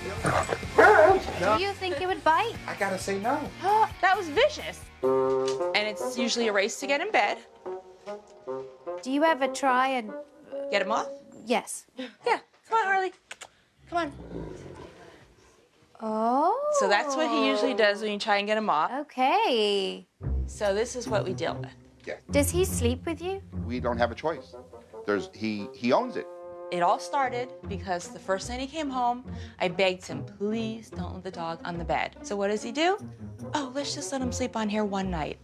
Do you think he would bite? I gotta say no. That was vicious. And it's usually a race to get in bed. Do you ever try and... Get him off? Yes. Yeah. Come on, Harley. Come on. Oh. So that's what he usually does when you try and get him off. Okay. So this is what we deal with. Yeah. Does he sleep with you? We don't have a choice. He owns it. It all started because the first night he came home, I begged him, please don't let the dog on the bed. So what does he do? Oh, let's just let him sleep on here one night.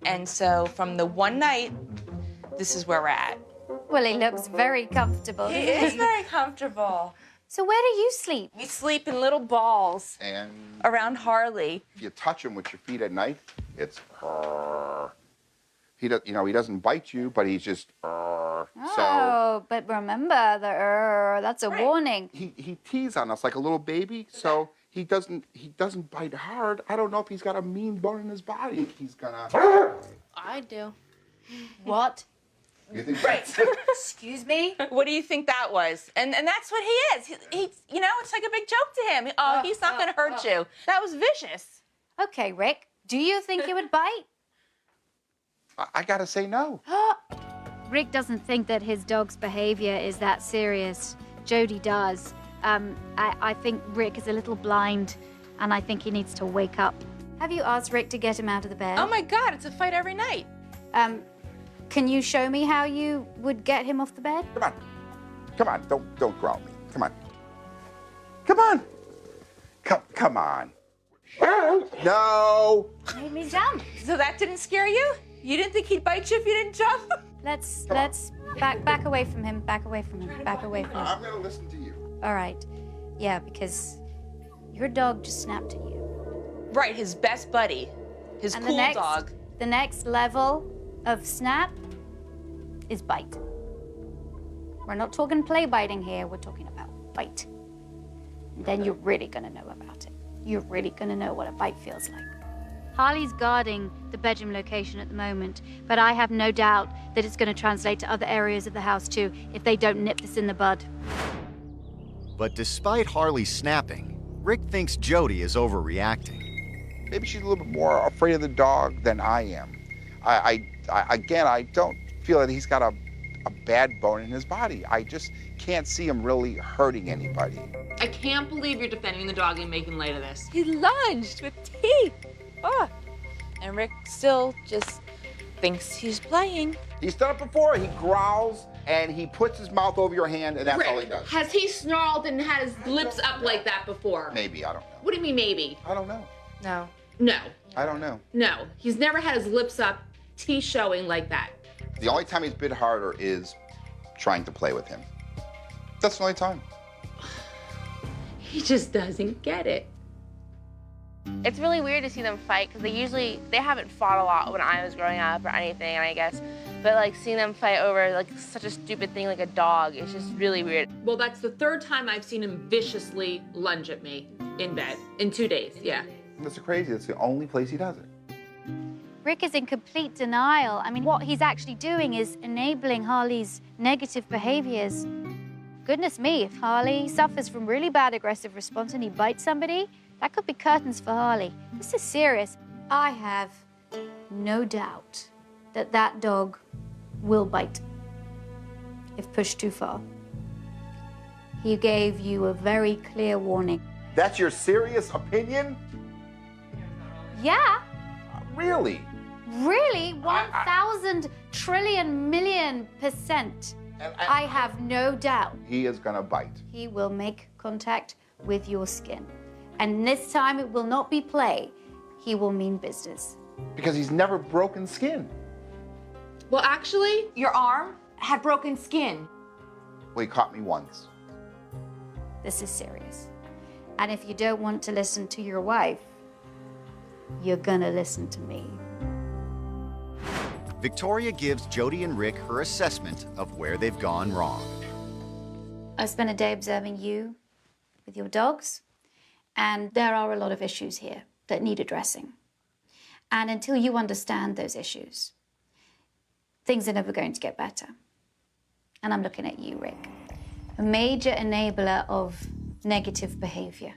And so from the one night, this is where we're at. Well, he looks very comfortable. He is very comfortable. So where do you sleep? We sleep in little balls And around Harley. if you touch him with your feet at night, it's he does, he doesn't bite you, but he's just so Oh, but remember, that's a warning. he teases on us like a little baby, so he doesn't bite hard. I don't know if he's got a mean bone in his body. He's gonna. I do. What? You think Right. Excuse me? What do you think that was? And that's what he is. He it's like a big joke to him. Oh, he's not going to hurt you. That was vicious. Okay, Rick, do you think he would bite? I gotta say no. Rick doesn't think that his dog's behavior is that serious. Jody does. I think Rick is a little blind, and I think he needs to wake up. Have you asked Rick to get him out of the bed? Oh, my God, it's a fight every night. Can you show me how you would get him off the bed? Come on, don't growl me. Come on. Come on. No. Made me jump. So that didn't scare you? You didn't think he'd bite you if you didn't jump? Let's back away from him. Back away from him. Back away from him. I'm gonna listen to you. All right. Yeah, because your dog just snapped at you. Right, his best buddy. His And cool dog. The next level of snap is bite. We're not talking play biting here. We're talking about bite. And then you're really gonna know about it. You're really gonna know what a bite feels like. Harley's guarding the bedroom location at the moment, but I have no doubt that it's going to translate to other areas of the house too if they don't nip this in the bud. But despite Harley snapping, Rick thinks Jody is overreacting. Maybe she's a little bit more afraid of the dog than I am. I don't feel that he's got a bad bone in his body. I just can't see him really hurting anybody. I can't believe you're defending the dog and making light of this. He lunged with teeth. Oh. And Rick still just thinks he's playing. He's done it before. He growls and he puts his mouth over your hand, and that's all he does. Has he snarled and had his lips up like that before? Maybe, I don't know. What do you mean maybe? I don't know. No. No. I don't know. No. He's never had his lips up, teeth showing like that. The only time he's bit harder is trying to play with him. That's the only time. He just doesn't get it. It's really weird to see them fight because they haven't fought a lot when I was growing up or anything, and I guess, but like seeing them fight over like such a stupid thing like a dog, it's just really weird. Well, that's the third time I've seen him viciously lunge at me in bed in 2 days, yeah. That's crazy. That's the only place he does it. Rick is in complete denial. I mean, what he's actually doing is enabling Harley's negative behaviors. Goodness me, if Harley suffers from really bad aggressive response and he bites somebody, that could be curtains for Harley. This is serious. I have no doubt that that dog will bite if pushed too far. He gave you a very clear warning. That's your serious opinion? Yeah, Really? really, 1,000 trillion million %. I have no doubt He is gonna bite. he will make contact with your skin. And this time it will not be play. He will mean business. Because he's never broken skin. Well, actually, your arm had broken skin. Well, he caught me once. This is serious. And if you don't want to listen to your wife, you're gonna listen to me. Victoria gives Jody and Rick her assessment of where they've gone wrong. I spent a day observing you with your dogs, and there are a lot of issues here that need addressing. And until you understand those issues, things are never going to get better. And I'm looking at you, Rick. A major enabler of negative behavior.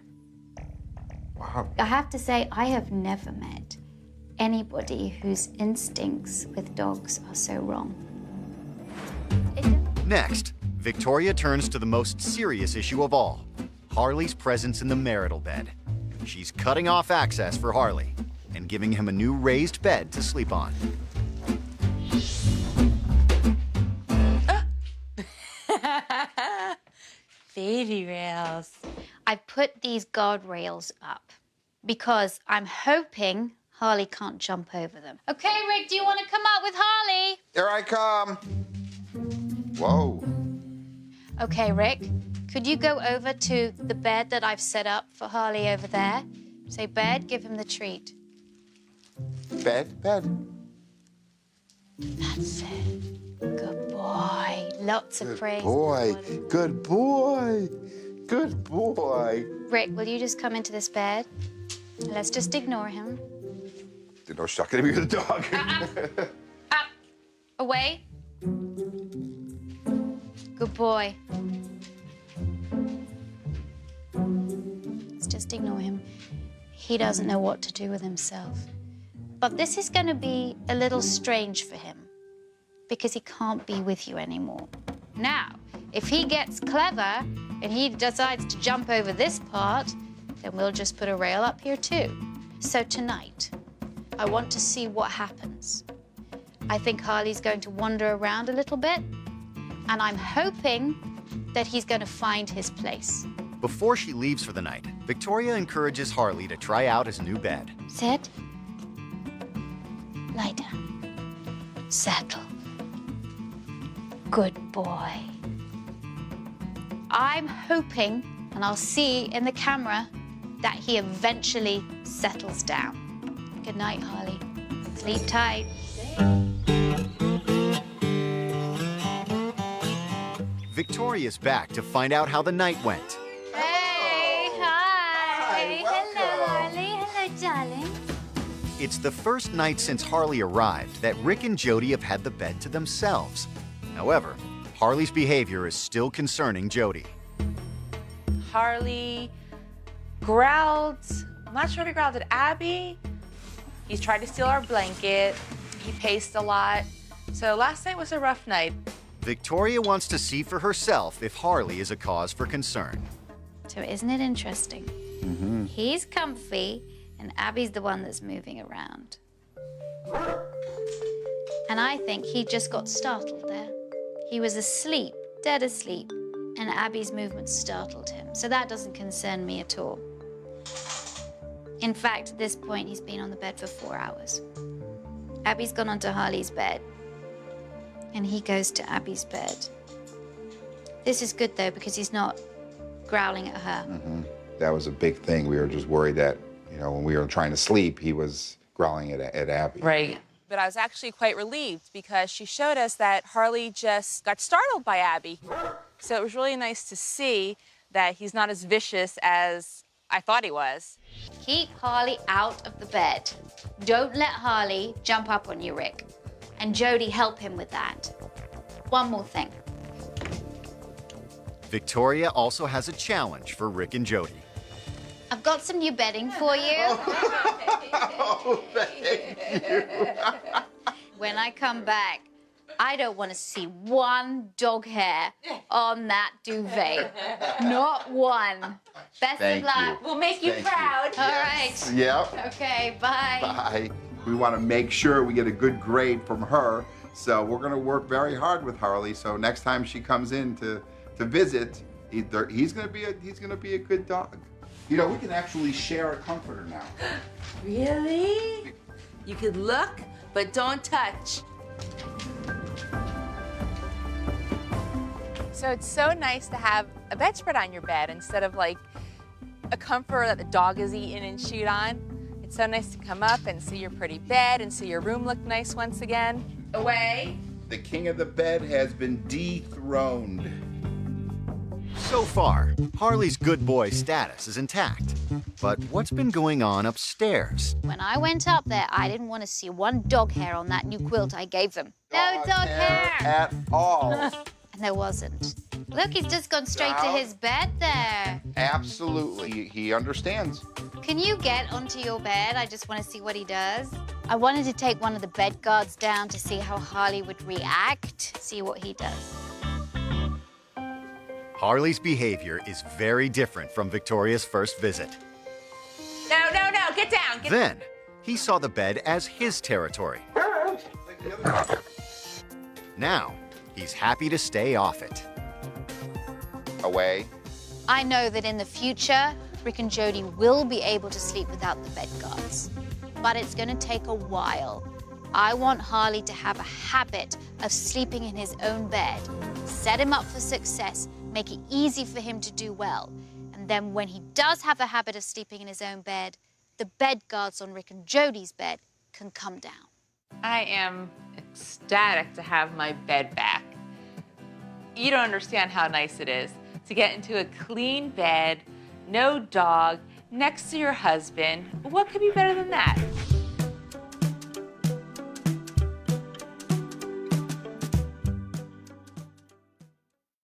Wow. I have to say, I have never met anybody whose instincts with dogs are so wrong. Next, Victoria turns to the most serious issue of all, Harley's presence in the marital bed. She's cutting off access for Harley and giving him a new raised bed to sleep on. Baby rails. I put these guardrails up because I'm hoping Harley can't jump over them. Okay, Rick, do you want to come up with Harley? Here I come. Whoa. Okay, Rick, could you go over to the bed that I've set up for Harley over there? Say, bed, give him the treat. Bed, bed. That's it. Good boy. Lots of praise. Boy, good boy. Good boy. Rick, will you just come into this bed? Let's just ignore him. There's no shot gonna be with the dog. Up. Away. Good boy. Let's just ignore him. He doesn't know what to do with himself. But this is going to be a little strange for him because he can't be with you anymore. Now, if he gets clever and he decides to jump over this part, then we'll just put a rail up here too. So tonight, I want to see what happens. I think Harley's going to wander around a little bit, and I'm hoping that he's going to find his place. Before she leaves for the night, Victoria encourages Harley to try out his new bed. Sit. Lie down. Settle. Good boy. I'm hoping, and I'll see in the camera, that he eventually settles down. Good night, Harley. Sleep tight. Victoria's back to find out how the night went. Hey, hi. welcome. Hello, Harley. Hello, darling. It's the first night since Harley arrived that Rick and Jody have had the bed to themselves. However, Harley's behavior is still concerning Jody. Harley growled. I'm not sure if he growled at Abby. He's tried to steal our blanket. He paced a lot. So last night was a rough night. Victoria wants to see for herself if Harley is a cause for concern. So isn't it interesting? He's comfy, and Abby's the one that's moving around. And I think he just got startled there. He was asleep, dead asleep, and Abby's movement startled him. So that doesn't concern me at all. In fact, at this point, he's been on the bed for 4 hours. Abby's gone onto Harley's bed, and he goes to Abby's bed. This is good, though, because he's not growling at her. That was a big thing. We were just worried that, you know, when we were trying to sleep, he was growling at Abby. Right. But I was actually quite relieved because she showed us that Harley just got startled by Abby. So it was really nice to see that he's not as vicious as I thought he was. Keep Harley out of the bed. Don't let Harley jump up on you, Rick. And Jody, help him with that. One more thing. Victoria also has a challenge for Rick and Jody. I've got some new bedding for you. Oh, thank you. When I come back, I don't want to see one dog hair on that duvet. Not one. Best Thank of luck. you. We'll make you Thank you. proud. All right. Yep. Okay, bye. Bye. We want to make sure we get a good grade from her, so we're going to work very hard with Harley. So next time she comes in to visit, he's going to be a good dog. You know, we can actually share a comforter now. Really? You could look, but don't touch. So it's so nice to have a bedspread on your bed instead of like a comforter that the dog is eating and chewed on. It's so nice to come up and see your pretty bed and see your room look nice once again. Away. The king of the bed has been dethroned. So far, Harley's good boy status is intact. But what's been going on upstairs? When I went up there, I didn't want to see one dog hair on that new quilt I gave them. No dog hair. At all. And there wasn't. Look, he's just gone straight to Down. his bed there. Absolutely. He understands. Can you get onto your bed? I just want to see what he does. I wanted to take one of the bed guards down to see how Harley would react, see what he does. Harley's behavior is very different from Victoria's first visit. No, no, no, get down. Then, he saw the bed as his territory. Now, he's happy to stay off it. Away. I know that in the future, Rick and Jody will be able to sleep without the bed guards, but it's going to take a while. I want Harley to have a habit of sleeping in his own bed, set him up for success, make it easy for him to do well. And then when he does have the habit of sleeping in his own bed, the bed guards on Rick and Jody's bed can come down. I am ecstatic to have my bed back. You don't understand how nice it is to get into a clean bed, no dog, next to your husband. What could be better than that?